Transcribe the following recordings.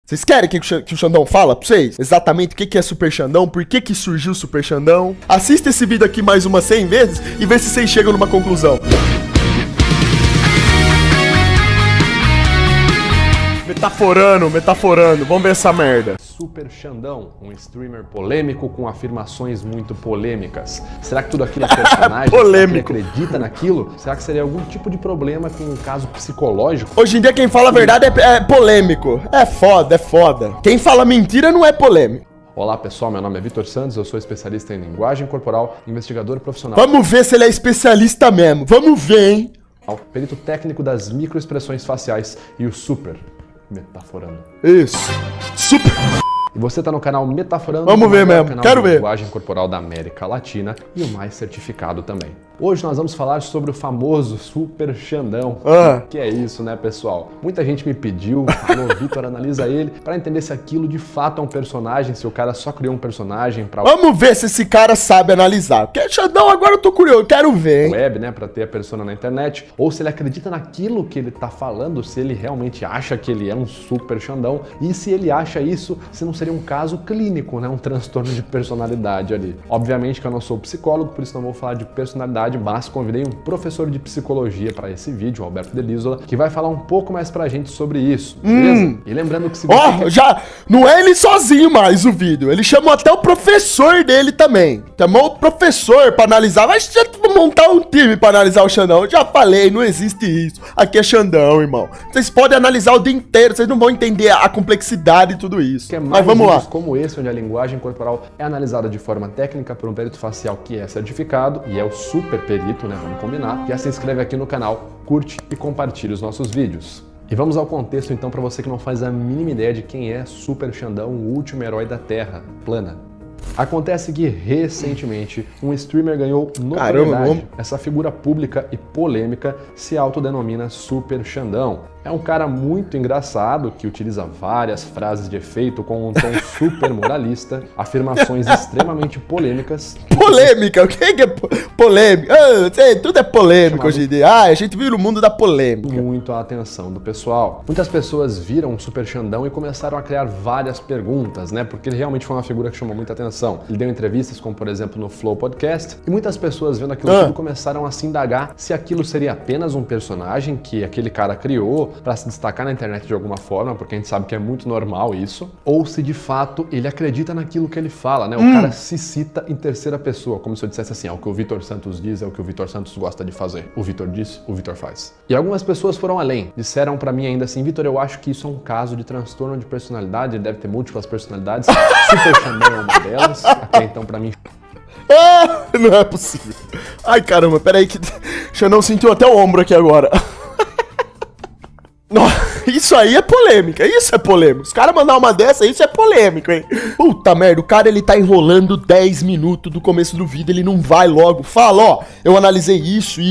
Vocês querem que o Xandão fala pra vocês? Exatamente o que é Super Xandão, por que surgiu o Super Xandão? Assista esse vídeo aqui mais umas 100 vezes e vê se vocês chegam numa conclusão. Metaforando, vamos ver essa merda. Super Xandão, um streamer polêmico com afirmações muito polêmicas. Será que tudo aquilo é personagem? Polêmico. Será que ele acredita naquilo? Será que seria algum tipo de problema com um caso psicológico? Hoje em dia quem fala a verdade é polêmico. É foda. Quem fala mentira não é polêmico. Olá pessoal, meu nome é Vitor Santos, eu sou especialista em linguagem corporal, investigador profissional. Vamos ver se ele é especialista mesmo, vamos ver, hein? Perito técnico das microexpressões faciais e o super metaforando. Isso, super. E você tá no canal Metaforando. Vamos ver mesmo, canal quero de ver. Linguagem corporal da América Latina e o mais certificado também. Hoje nós vamos falar sobre o famoso Super Xandão. Que é isso, né, pessoal? Muita gente me pediu, falou, Vitor, analisa ele para entender se aquilo de fato é um personagem, se o cara só criou um personagem para Vamos ver se esse cara sabe analisar. Porque Xandão, agora eu tô curioso, quero ver, hein? web, né, para ter a persona na internet, ou se ele acredita naquilo que ele tá falando, se ele realmente acha que ele é um Super Xandão, e se ele acha isso, se não seria um caso clínico, né, um transtorno de personalidade ali. Obviamente que eu não sou psicólogo, por isso não vou falar de personalidade, mas convidei um professor de psicologia para esse vídeo, o Alberto Delisola, que vai falar um pouco mais pra gente sobre isso, beleza? E lembrando que se você já não é ele sozinho mais o vídeo, ele chamou até o professor dele também. Chamou o professor pra analisar, mas já montar um time pra analisar o Xandão. Eu já falei, não existe isso. Aqui é Xandão, irmão. Vocês podem analisar o dia inteiro, vocês não vão entender a complexidade de tudo isso. Mas vamos lá. Como esse, onde a linguagem corporal é analisada de forma técnica por um perito facial que é certificado e é o super perito, né? Vamos combinar. Já se inscreve aqui no canal, curte e compartilha os nossos vídeos. E vamos ao contexto então para você que não faz a mínima ideia de quem é Super Xandão, o último herói da Terra plana. Acontece que recentemente um streamer ganhou notoriedade. Essa figura pública e polêmica se autodenomina Super Xandão. É um cara muito engraçado que utiliza várias frases de efeito com um tom super moralista, afirmações extremamente polêmicas. Polêmica? O que é polêmica? Tudo é polêmico hoje em dia. A gente vive no mundo da polêmica. Muito a atenção do pessoal. Muitas pessoas viram o Super Xandão e começaram a criar várias perguntas, né? Porque ele realmente foi uma figura que chamou muita atenção. Ele deu entrevistas, como por exemplo no Flow Podcast, e muitas pessoas vendo aquilo tudo começaram a se indagar se aquilo seria apenas um personagem que aquele cara criou para se destacar na internet de alguma forma, porque a gente sabe que é muito normal isso, ou se de fato ele acredita naquilo que ele fala, né? O cara se cita em terceira pessoa, como se eu dissesse assim, é o que o Vitor Santos diz, é o que o Vitor Santos gosta de fazer. O Vitor diz, o Vitor faz. E algumas pessoas foram além, disseram pra mim ainda assim, Vitor, eu acho que isso é um caso de transtorno de personalidade, ele deve ter múltiplas personalidades, Super Xandão é uma delas, até então pra mim... Não é possível. Ai, caramba, peraí que... Xandão sentiu até o ombro aqui agora. Isso aí é polêmica, isso é polêmico. Os caras mandar uma dessa, isso é polêmico, hein? Puta merda, o cara ele tá enrolando 10 minutos do começo do vídeo, ele não vai logo. Fala, ó, eu analisei isso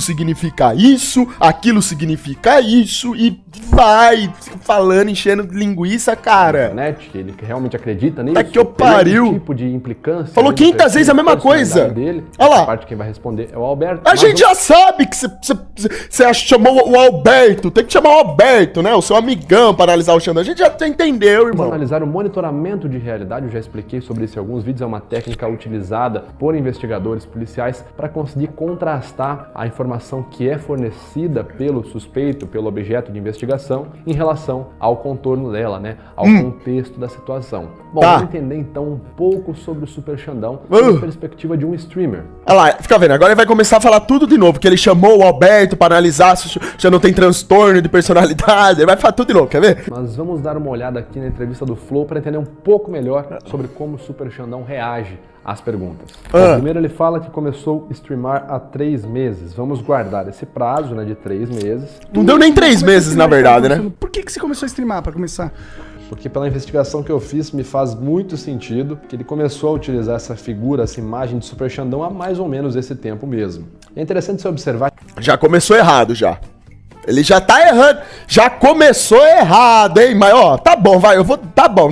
significa isso, aquilo significa isso, e vai falando, enchendo linguiça, cara. Ele realmente acredita nisso. É que eu pariu. Tipo de implicância. Falou 500 vezes a mesma coisa. Dele. Olha lá. A parte quem vai responder é o Alberto. A gente já sabe que você chamou o Alberto. Tem que chamar o Alberto, né? O seu amigão para analisar o Xandão. A gente já entendeu, irmão. Vamos analisar o monitoramento de realidade. Eu já expliquei sobre isso em alguns vídeos. É uma técnica utilizada por investigadores policiais para conseguir contrastar a informação que é fornecida pelo suspeito, pelo objeto de investigação, em relação ao contorno dela, né? Ao contexto da situação. Bom, vamos entender então um pouco sobre o Super Xandão da perspectiva de um streamer. Olha lá, fica vendo, agora ele vai começar a falar tudo de novo, porque ele chamou o Alberto para analisar se já não tem transtorno de personalidade, ele vai falar tudo de novo, quer ver? Mas vamos dar uma olhada aqui na entrevista do Flow para entender um pouco melhor sobre como o Super Xandão reage às perguntas. Primeiro ele fala que começou a streamar há 3 meses. Vamos guardar esse prazo, né, de 3 meses. Não deu nem 3 meses, na verdade, né? Por que você começou a streamar, para começar? Porque pela investigação que eu fiz, me faz muito sentido que ele começou a utilizar essa figura, essa imagem de Super Xandão há mais ou menos esse tempo mesmo. É interessante você observar... Já começou errado, já. Ele já tá errando. Já começou errado, hein? Mas, ó, tá bom, vai, tá bom.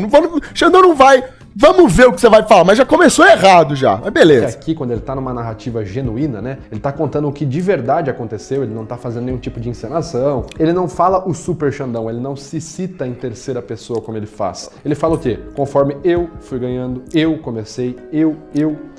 Xandão não vai Vamos ver o que você vai falar, mas já começou errado já. Mas E beleza. aqui, quando ele tá numa narrativa genuína, né? Ele tá contando o que de verdade aconteceu, ele não tá fazendo nenhum tipo de encenação. Ele não fala o Super Xandão, ele não se cita em terceira pessoa como ele faz. Ele fala o quê? Conforme eu fui ganhando, eu comecei, eu.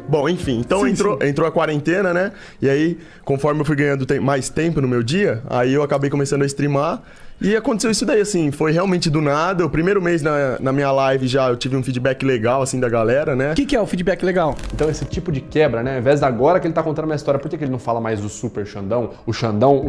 Bom, enfim, então entrou a quarentena, né? E aí, conforme eu fui ganhando mais tempo no meu dia, aí eu acabei começando a streamar. E aconteceu isso daí, assim, foi realmente do nada. O primeiro mês na minha live já eu tive um feedback legal, assim, da galera, né? O que é o feedback legal? Então esse tipo de quebra, né? Ao invés de agora que ele tá contando uma história, por que ele não fala mais o Super Xandão? O Xandão?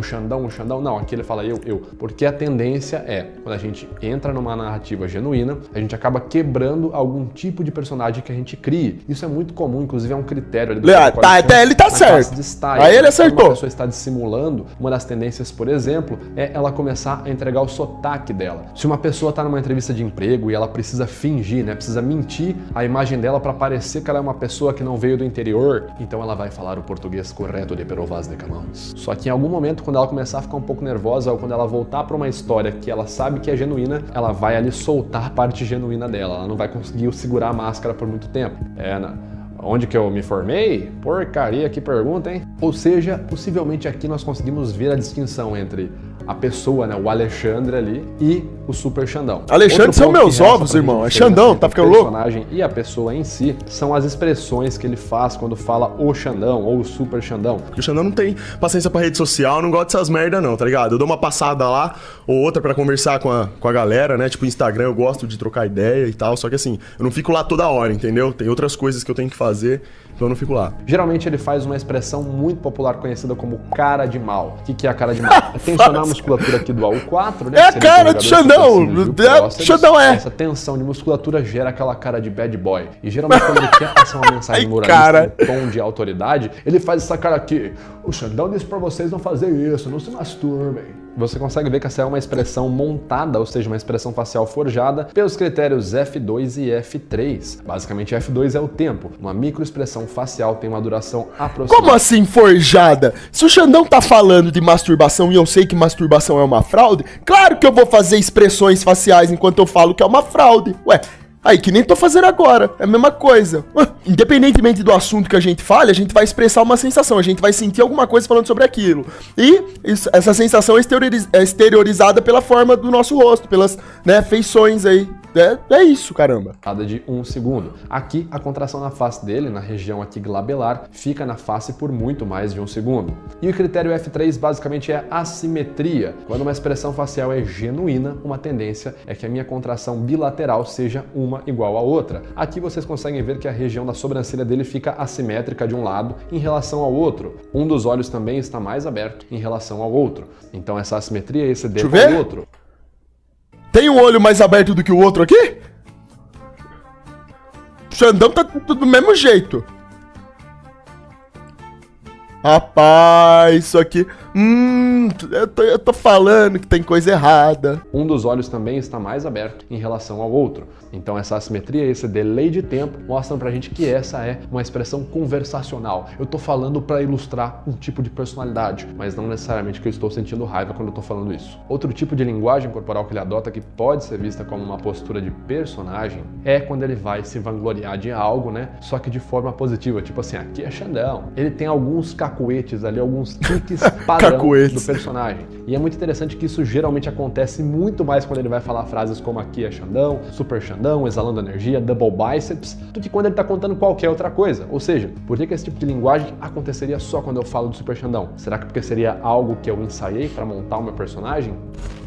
Não, aqui ele fala eu. Porque a tendência é, quando a gente entra numa narrativa genuína, a gente acaba quebrando algum tipo de personagem que a gente crie. Isso é muito comum, inclusive é um critério. Até ele tá certo. Aí ele acertou. Quando uma pessoa está dissimulando, uma das tendências, por exemplo, é ela começar a entregar o sotaque dela. Se uma pessoa está numa entrevista de emprego e ela precisa fingir, né, precisa mentir a imagem dela para parecer que ela é uma pessoa que não veio do interior, então ela vai falar o português correto de Pero Vaz de Camões. Só que em algum momento, quando ela começar a ficar um pouco nervosa ou quando ela voltar para uma história que ela sabe que é genuína, ela vai ali soltar a parte genuína dela. Ela não vai conseguir segurar a máscara por muito tempo. Onde que eu me formei? Porcaria, que pergunta, hein? Ou seja, possivelmente aqui nós conseguimos ver a distinção entre a pessoa, né, o Alexandre ali, e o Super Xandão. Alexandre Outro são ponto meus que resta ovos, pra irmão. gente É diferenciar Xandão, entre tá o ficando louco? personagem e a pessoa em si são as expressões que ele faz quando fala o Xandão ou o Super Xandão. Porque o Xandão não tem paciência pra rede social, não gosta dessas merda não, tá ligado? Eu dou uma passada lá ou outra pra conversar com a galera, né? Tipo, Instagram eu gosto de trocar ideia e tal, só que assim, eu não fico lá toda hora, entendeu? Tem outras coisas que eu tenho que fazer, então eu não fico lá. Geralmente ele faz uma expressão muito popular conhecida como cara de mal. O que é a cara de mal? É tensionar a musculatura aqui do AU4, né? É a cara do Xandão. Xandão é. Essa tensão de musculatura gera aquela cara de bad boy. E geralmente quando ele quer passar uma mensagem Ai, moralista cara. em tom de autoridade, ele faz essa cara aqui. O Xandão disse pra vocês não fazer isso, não se masturbem. Você consegue ver que essa é uma expressão montada, ou seja, uma expressão facial forjada pelos critérios F2 e F3. Basicamente, F2 é o tempo. Uma microexpressão facial tem uma duração aproximada. Como assim forjada? Se o Xandão tá falando de masturbação e eu sei que masturbação é uma fraude, claro que eu vou fazer expressões faciais enquanto eu falo que é uma fraude. Ué, aí que nem tô fazendo agora, é a mesma coisa. Independentemente do assunto que a gente fale, a gente vai expressar uma sensação, a gente vai sentir alguma coisa falando sobre aquilo. E essa sensação é exteriorizada pela forma do nosso rosto, pelas, né, feições aí. É isso, caramba. De 1 segundo. Aqui, a contração na face dele, na região aqui glabelar, fica na face por muito mais de 1 segundo. E o critério F3 basicamente é assimetria. Quando uma expressão facial é genuína, uma tendência é que a minha contração bilateral seja uma igual à outra. Aqui vocês conseguem ver que a região da sobrancelha dele fica assimétrica de um lado em relação ao outro. Um dos olhos também está mais aberto em relação ao outro. Então essa assimetria, esse dedo ao outro. Tem um olho mais aberto do que o outro aqui? O Xandão tá do mesmo jeito. Rapaz, isso aqui... eu tô falando que tem coisa errada. Um dos olhos também está mais aberto em relação ao outro. Então essa assimetria, esse delay de tempo, mostram pra gente que essa é uma expressão conversacional. Eu tô falando pra ilustrar um tipo de personalidade, mas não necessariamente que eu estou sentindo raiva quando eu tô falando isso. Outro tipo de linguagem corporal que ele adota, que pode ser vista como uma postura de personagem, é quando ele vai se vangloriar de algo, né? Só que de forma positiva, tipo assim, aqui é Xandão. Ele tem alguns cacuetes ali, alguns tiques padrão do personagem. E é muito interessante que isso geralmente acontece muito mais quando ele vai falar frases como aqui é Xandão, Super Xandão, exalando energia, double biceps, do que quando ele tá contando qualquer outra coisa. Ou seja, por que esse tipo de linguagem aconteceria só quando eu falo do Super Xandão? Será que porque seria algo que eu ensaiei para montar o meu personagem?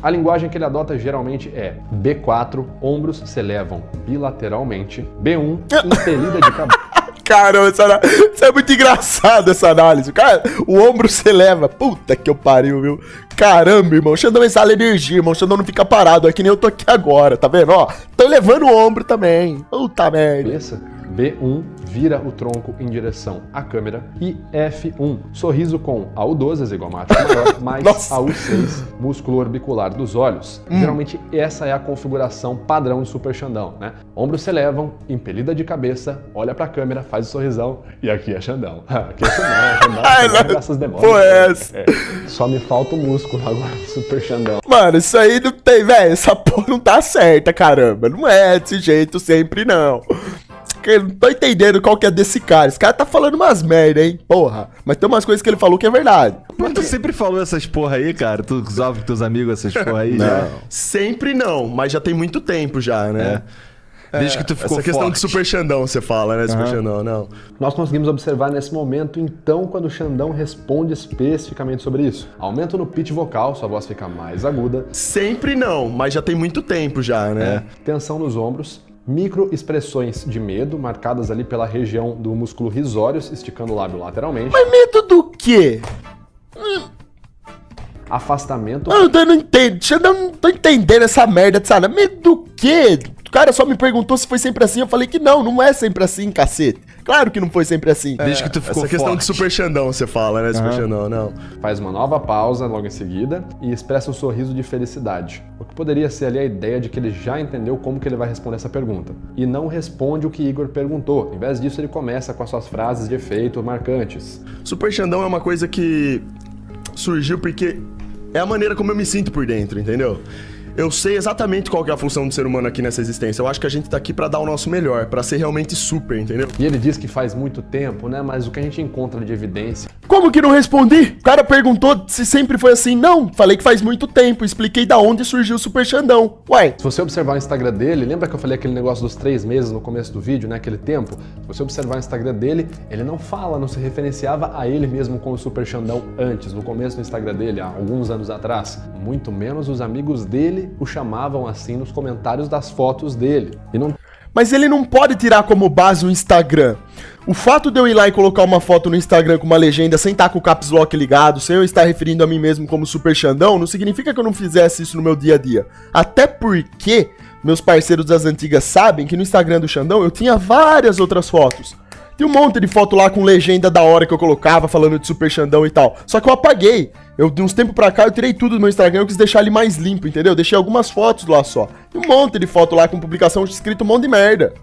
A linguagem que ele adota geralmente é B4, ombros se elevam bilateralmente, B1, impelida de cabeça. Caramba, isso é muito engraçado, essa análise. Cara, o ombro se eleva. Puta que eu pariu, viu? Caramba, irmão. O Xandão exala energia, irmão. O Xandão não fica parado. É que nem eu tô aqui agora, tá vendo? Ó, tô elevando o ombro também. Puta merda. B1, vira o tronco em direção à câmera. E F1, sorriso com AU12, zigomático maior, mais AU6, músculo orbicular dos olhos. Geralmente essa é a configuração padrão do Super Xandão, né? Ombros se elevam, impelida de cabeça, olha pra câmera, faz o sorrisão e aqui é Xandão. Aqui é Xandão, graças demônios. Só me falta o músculo agora do Super Xandão. Mano, isso aí não tem, velho. Essa porra não tá certa, caramba. Não é desse jeito sempre, não. eu não tô entendendo qual que é desse cara. Esse cara tá falando umas merda, hein? Porra. Mas tem umas coisas que ele falou que é verdade. Mas tu sempre falou essas porra aí, cara? Tu usava com teus amigos essas porra aí? Já? Sempre não, mas já tem muito tempo já, né? Desde que tu ficou Essa questão forte. de Super Xandão, você fala, né? Super Xandão, não. Nós conseguimos observar nesse momento, então, quando o Xandão responde especificamente sobre isso. Aumento no pitch vocal, sua voz fica mais aguda. Sempre não, mas já tem muito tempo já, né? Tensão nos ombros. Microexpressões de medo, marcadas ali pela região do músculo risórios, esticando o lábio lateralmente. Mas medo do quê? Afastamento. Eu não entendo. Eu não tô entendendo essa merda de sana. Medo do quê? O cara só me perguntou se foi sempre assim. Eu falei que não é sempre assim, cacete. Claro que não foi sempre assim. Desde que tu ficou Essa questão forte. de Super Xandão, você fala, né? Super Xandão, não. Faz uma nova pausa logo em seguida e expressa um sorriso de felicidade. O que poderia ser ali a ideia de que ele já entendeu como que ele vai responder essa pergunta. E não responde o que Igor perguntou. Em vez disso, ele começa com as suas frases de efeito marcantes. Super Xandão é uma coisa que surgiu porque é a maneira como eu me sinto por dentro, entendeu? Eu sei exatamente qual que é a função do ser humano aqui nessa existência. Eu acho que a gente tá aqui pra dar o nosso melhor, pra ser realmente super, entendeu? E ele diz que faz muito tempo, né? Mas o que a gente encontra de evidência... Como que não respondi? O cara perguntou se sempre foi assim. Não, falei que faz muito tempo. Expliquei da onde surgiu o Super Xandão. Ué, Se você observar o Instagram dele, lembra que eu falei aquele negócio dos 3 meses no começo do vídeo, né? Aquele tempo? Se você observar o Instagram dele, ele não fala, não se referenciava a ele mesmo como Super Xandão antes, no começo do Instagram dele, há alguns anos atrás. Muito menos os amigos dele o chamavam assim nos comentários das fotos dele. E não mas ele não pode tirar como base o Instagram. O fato de eu ir lá e colocar uma foto no Instagram com uma legenda sem estar com o caps lock ligado, sem eu estar referindo a mim mesmo como Super Xandão, não significa que eu não fizesse isso no meu dia a dia. Até porque meus parceiros das antigas sabem que no Instagram do Xandão eu tinha várias outras fotos. Tem um monte de foto lá com legenda da hora que eu colocava falando de Super Xandão e tal. Só que eu apaguei. De uns tempos pra cá eu tirei tudo do meu Instagram, eu quis deixar ele mais limpo, entendeu? Deixei algumas fotos lá só. E um monte de foto lá com publicação escrito um monte de merda.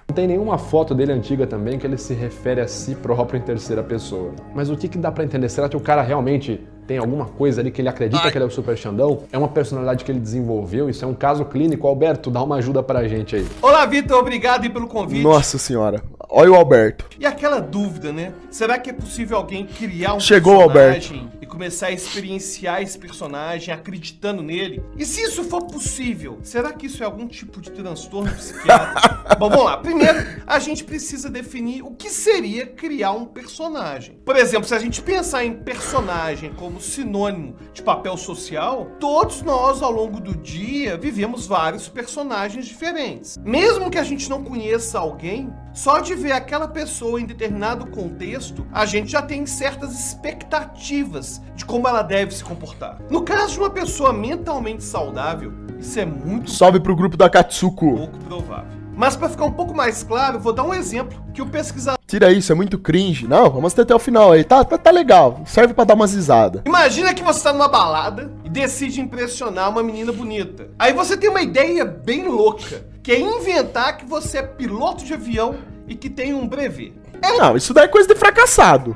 Não tem nenhuma foto dele antiga também que ele se refere a si próprio em terceira pessoa. Mas o que dá pra entender? Será que o cara realmente tem alguma coisa ali que ele acredita que ele é o Super Xandão? É uma personalidade que ele desenvolveu? Isso é um caso clínico? Alberto, dá uma ajuda pra gente aí. Olá, Vitor, obrigado aí pelo convite. Nossa senhora. Olha o Alberto. E aquela dúvida, né? Será que é possível alguém criar um Chegou, personagem e começar a experienciar esse personagem acreditando nele? E se isso for possível, será que isso é algum tipo de transtorno psiquiátrico? Bom, vamos lá. Primeiro, a gente precisa definir o que seria criar um personagem. Por exemplo, se a gente pensar em personagem como sinônimo de papel social, todos nós, ao longo do dia, vivemos vários personagens diferentes. Mesmo que a gente não conheça alguém, só de ver aquela pessoa em determinado contexto, a gente já tem certas expectativas de como ela deve se comportar. No caso de uma pessoa mentalmente saudável, isso é muito Salve pro grupo da Katsuko. pouco provável. Mas para ficar um pouco mais claro, vou dar um exemplo que o pesquisador... Tira isso, é muito cringe. Não, vamos até o final aí. Tá legal. Serve pra dar umas risadas. Imagina que você tá numa balada e decide impressionar uma menina bonita. Aí você tem uma ideia bem louca, que é inventar que você é piloto de avião e que tem um brevet. Não, isso daí é coisa de fracassado.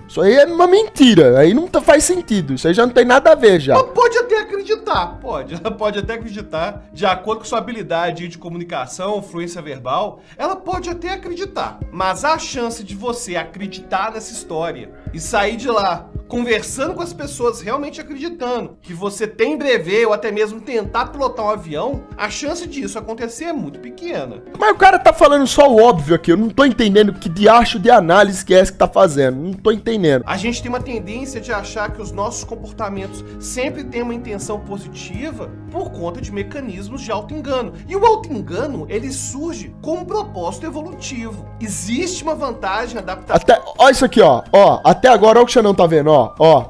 Isso aí é uma mentira. Aí não faz sentido. Isso aí já não tem nada a ver já. Ela pode até acreditar, ela pode até acreditar, de acordo com sua habilidade de comunicação, fluência verbal, ela pode até acreditar. Mas a chance de você acreditar nessa história e sair de lá conversando com as pessoas realmente acreditando que você tem brevet ou até mesmo tentar pilotar um avião, a chance disso acontecer é muito pequena. Mas o cara tá falando só o óbvio aqui. Eu não tô entendendo que diacho de análise que é essa que tá fazendo. Não tô entendendo. A gente tem uma tendência de achar que os nossos comportamentos sempre têm uma intenção positiva por conta de mecanismos de auto-engano. E o auto-engano, ele surge com um propósito evolutivo. Existe uma vantagem adaptativa. Ó isso aqui, ó. Ó, até agora, ó o que o Xandão tá vendo, ó. Ó.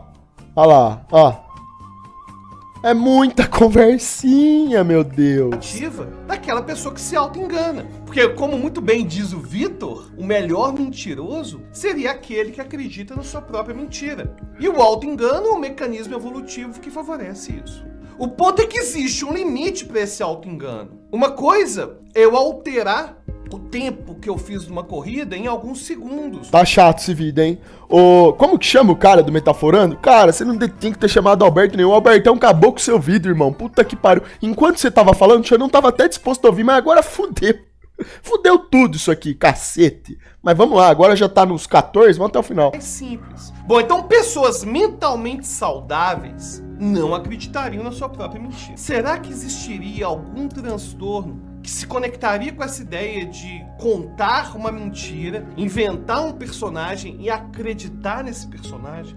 Ó lá, ó. É muita conversinha, meu Deus. Daquela pessoa que se auto-engana. Porque, como muito bem diz o Vitor, o melhor mentiroso seria aquele que acredita na sua própria mentira. E o auto-engano é um mecanismo evolutivo que favorece isso. O ponto é que existe um limite para esse auto-engano. Uma coisa é eu alterar o tempo que eu fiz numa corrida em alguns segundos. Tá chato esse vídeo, hein? Como que chama o cara do Metaforando? Cara, você não tinha que ter chamado Alberto nenhum. O Albertão acabou com o seu vídeo, irmão. Puta que pariu. Enquanto você tava falando, eu não tava até disposto a ouvir, mas agora fudeu. Fudeu tudo isso aqui, cacete. Mas vamos lá, agora já tá nos 14, vamos até o final. É simples. Bom, então pessoas mentalmente saudáveis não acreditariam na sua própria mentira. Será que existiria algum transtorno que se conectaria com essa ideia de contar uma mentira, inventar um personagem e acreditar nesse personagem?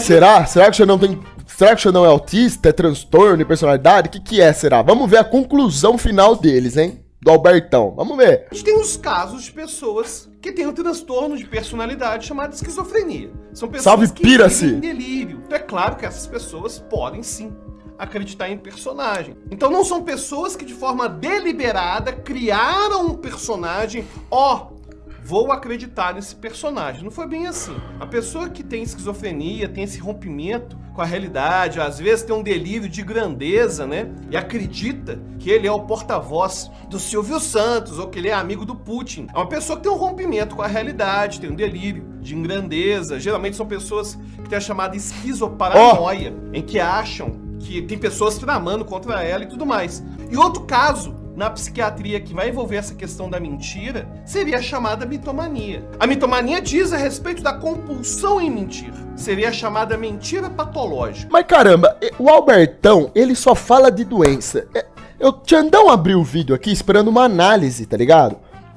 Será? Será que o Xandão tem... Será que o Xandão é autista, é transtorno de personalidade? O que é, será? Vamos ver a conclusão final deles, hein? Do Albertão. Vamos ver. A gente tem os casos de pessoas que têm um transtorno de personalidade chamado esquizofrenia. São pessoas Salve, que Piracy! vivem em delírio. Então é claro que essas pessoas podem sim acreditar em personagem. Então não são pessoas que de forma deliberada criaram um personagem, vou acreditar nesse personagem. Não foi bem assim. A pessoa que tem esquizofrenia, tem esse rompimento com a realidade, às vezes tem um delírio de grandeza, né? E acredita que ele é o porta-voz do Silvio Santos ou que ele é amigo do Putin. É uma pessoa que tem um rompimento com a realidade, tem um delírio de grandeza. Geralmente são pessoas que têm a chamada esquizoparanoia, em que acham que tem pessoas tramando contra ela e tudo mais. E outro caso na psiquiatria que vai envolver essa questão da mentira seria a chamada mitomania. A mitomania diz a respeito da compulsão em mentir. Seria a chamada mentira patológica. Mas caramba, o Albertão, ele só fala de doença. O Xandão abriu o vídeo aqui esperando uma análise, tá ligado?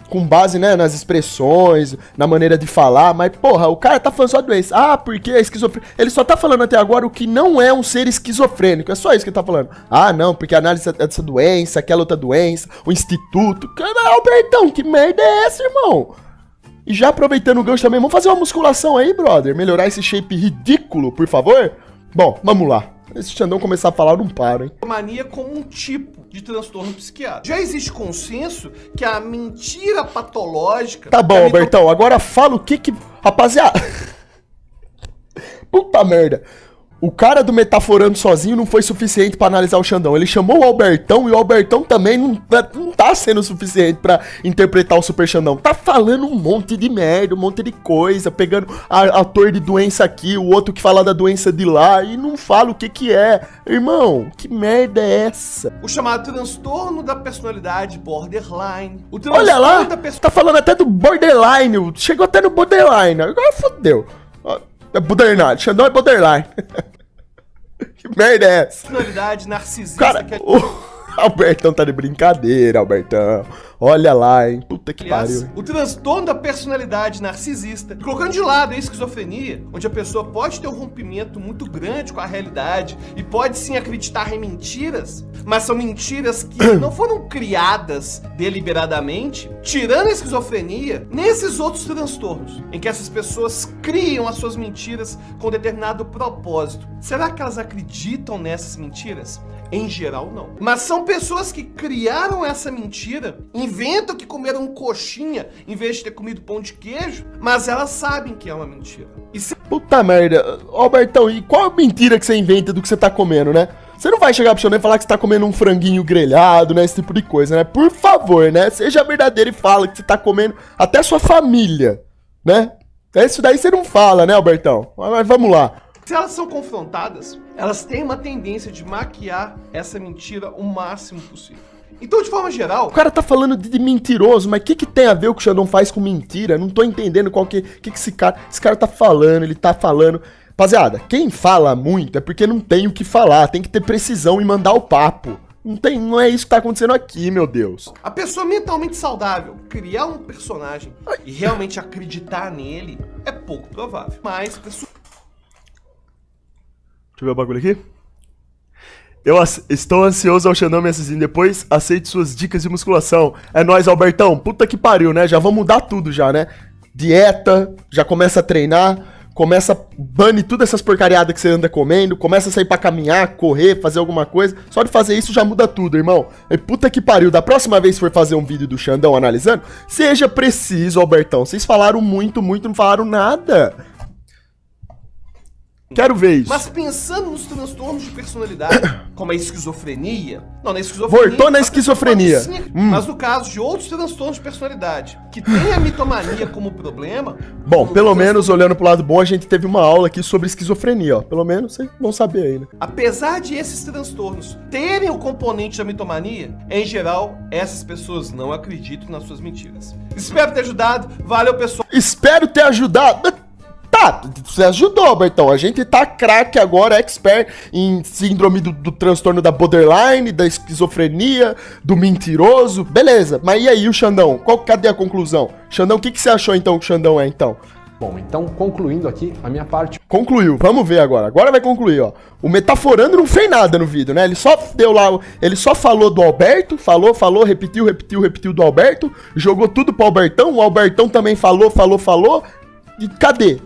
Com base, né, nas expressões, na maneira de falar, mas porra, o cara tá falando só de doença. Ah, porque é esquizofrênico. Ele só tá falando até agora o que não é um ser esquizofrênico, é só isso que ele tá falando. Ah, não, porque a análise dessa doença, aquela outra doença, o instituto. Cara, Albertão, que merda é essa, irmão? E já aproveitando o gancho também, vamos fazer uma musculação aí, brother? Melhorar esse shape ridículo, por favor? Bom, vamos lá. Esse Xandão começar a falar, eu não paro, hein? Mania como um tipo de transtorno psiquiátrico. Já existe consenso que a mentira patológica... Tá bom, Albertão, agora fala o que... Rapaziada... Puta merda. O cara do Metaforando sozinho não foi suficiente pra analisar o Xandão. Ele chamou o Albertão e o Albertão também não tá sendo suficiente pra interpretar o Super Xandão. Tá falando um monte de merda, um monte de coisa, pegando ator de doença aqui, o outro que fala da doença de lá e não fala o que é. Irmão, que merda é essa? O chamado transtorno da personalidade borderline. Olha lá, tá falando até do borderline, chegou até no borderline, agora fodeu. É borderline, Xandão é borderline. Que merda é essa? Personalidade narcisista. Cara, o Albertão tá de brincadeira, Albertão. Olha lá, hein? Puta que pariu. O transtorno da personalidade narcisista, colocando de lado a esquizofrenia, onde a pessoa pode ter um rompimento muito grande com a realidade e pode sim acreditar em mentiras, mas são mentiras que não foram criadas deliberadamente, tirando a esquizofrenia, nesses outros transtornos, em que essas pessoas criam as suas mentiras com determinado propósito. Será que elas acreditam nessas mentiras? Em geral, não. Mas são pessoas que criaram essa mentira, inventam que comeram coxinha em vez de ter comido pão de queijo, mas elas sabem que é uma mentira. Puta merda. Albertão, e qual a mentira que você inventa do que você tá comendo, né? Você não vai chegar pro Xandão e falar que você tá comendo um franguinho grelhado, né? Esse tipo de coisa, né? Por favor, né? Seja verdadeiro e fala que você tá comendo até sua família, né? Isso daí você não fala, né, Albertão? Mas vamos lá. Se elas são confrontadas, elas têm uma tendência de maquiar essa mentira o máximo possível. Então, de forma geral... O cara tá falando de mentiroso, mas o que tem a ver o que o Xandão faz com mentira? Não tô entendendo qual que esse cara tá falando, ele tá falando... Rapaziada, quem fala muito é porque não tem o que falar, tem que ter precisão e mandar o papo. Não é isso que tá acontecendo aqui, meu Deus. A pessoa mentalmente saudável criar um personagem e realmente acreditar nele é pouco provável. Mas... Deixa eu ver o bagulho aqui. Eu estou ansioso ao Xandão me assistir depois. Aceite suas dicas de musculação. É nóis, Albertão. Puta que pariu, né? Já vamos mudar tudo já, né? Dieta, já começa a treinar. Bane todas essas porcariadas que você anda comendo. Começa a sair pra caminhar, correr, fazer alguma coisa. Só de fazer isso já muda tudo, irmão. E puta que pariu. Da próxima vez que for fazer um vídeo do Xandão analisando, seja preciso, Albertão. Vocês falaram muito, não falaram nada. Quero ver isso. Mas pensando nos transtornos de personalidade, como a esquizofrenia... Não, na esquizofrenia... Voltou na esquizofrenia. Mas no caso de outros transtornos de personalidade, que tem a mitomania como problema... Bom, pelo menos, olhando pro lado bom, a gente teve uma aula aqui sobre esquizofrenia, ó. Pelo menos vocês vão saber aí, né? Apesar de esses transtornos terem o componente da mitomania, em geral, essas pessoas não acreditam nas suas mentiras. Espero ter ajudado. Valeu, pessoal. Espero ter ajudado. Tá, você ajudou, Bertão. A gente tá craque agora, expert em síndrome do transtorno da borderline, da esquizofrenia, do mentiroso. Beleza, mas e aí o Xandão? Cadê a conclusão? Xandão, o que você achou então que o Xandão é, então? Bom, então concluindo aqui a minha parte. Concluiu, vamos ver agora. Agora vai concluir, ó. O Metaforando não fez nada no vídeo, né? Ele só deu lá, ele só falou do Alberto, falou, repetiu do Alberto, jogou tudo pro Albertão, o Albertão também falou. E cadê?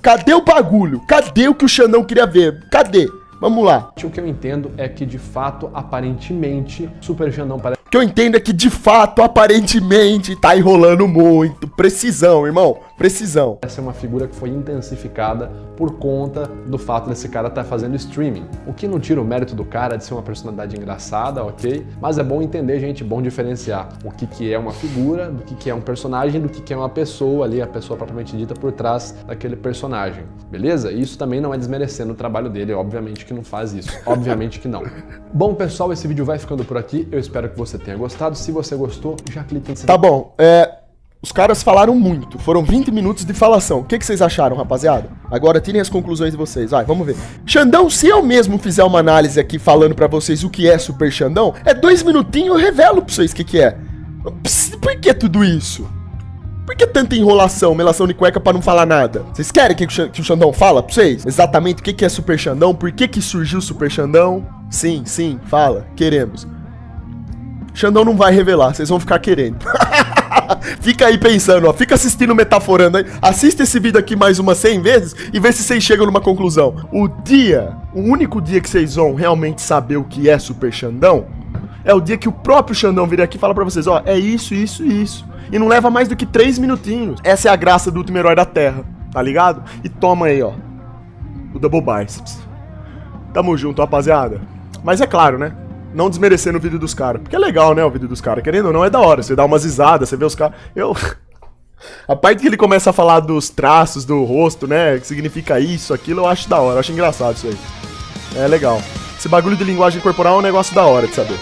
Cadê o bagulho? Cadê o que o Xandão queria ver? Cadê? Vamos lá. O que eu entendo é que, de fato, aparentemente, Super Xandão parece... O que eu entendo é que, de fato, aparentemente, tá enrolando muito. Precisão, irmão. Precisão. Essa é uma figura que foi intensificada por conta do fato desse cara estar fazendo streaming. O que não tira o mérito do cara de ser uma personalidade engraçada, ok? Mas é bom entender, gente, bom diferenciar o que é uma figura, do que é um personagem, do que é uma pessoa ali, a pessoa propriamente dita por trás daquele personagem, beleza? E isso também não é desmerecendo o trabalho dele, obviamente que não faz isso, obviamente que não. Bom, pessoal, esse vídeo vai ficando por aqui, eu espero que você tenha gostado. Se você gostou, já clica em seguir. Tá bom, os caras falaram muito, foram 20 minutos de falação. O que vocês acharam, rapaziada? Agora tirem as conclusões de vocês, vai, vamos ver. Xandão, se eu mesmo fizer uma análise aqui falando pra vocês o que é Super Xandão, 2 minutinhos eu revelo pra vocês o que é. Por que tudo isso? Por que tanta enrolação, melação de cueca pra não falar nada? Vocês querem que o Xandão fala pra vocês? Exatamente o que é Super Xandão? Por que surgiu Super Xandão? Sim, fala, queremos. Xandão não vai revelar, vocês vão ficar querendo. Fica aí pensando, ó, fica assistindo Metaforando aí, assista esse vídeo aqui mais umas 100 vezes e vê se vocês chegam numa conclusão. O único dia que vocês vão realmente saber o que é Super Xandão é o dia que o próprio Xandão vir aqui e fala pra vocês, ó, é isso. E não leva mais do que 3 minutinhos. Essa é a graça do último herói da Terra, tá ligado? E toma aí, ó, o Double Biceps. Tamo junto, rapaziada. Mas é claro, né? Não desmerecendo o vídeo dos caras. Porque é legal, né, o vídeo dos caras. Querendo ou não, é da hora. Você dá umas risadas, você vê os caras... A parte que ele começa a falar dos traços do rosto, né, que significa isso, aquilo, eu acho da hora. Eu acho engraçado isso aí. É legal. Esse bagulho de linguagem corporal é um negócio da hora de saber.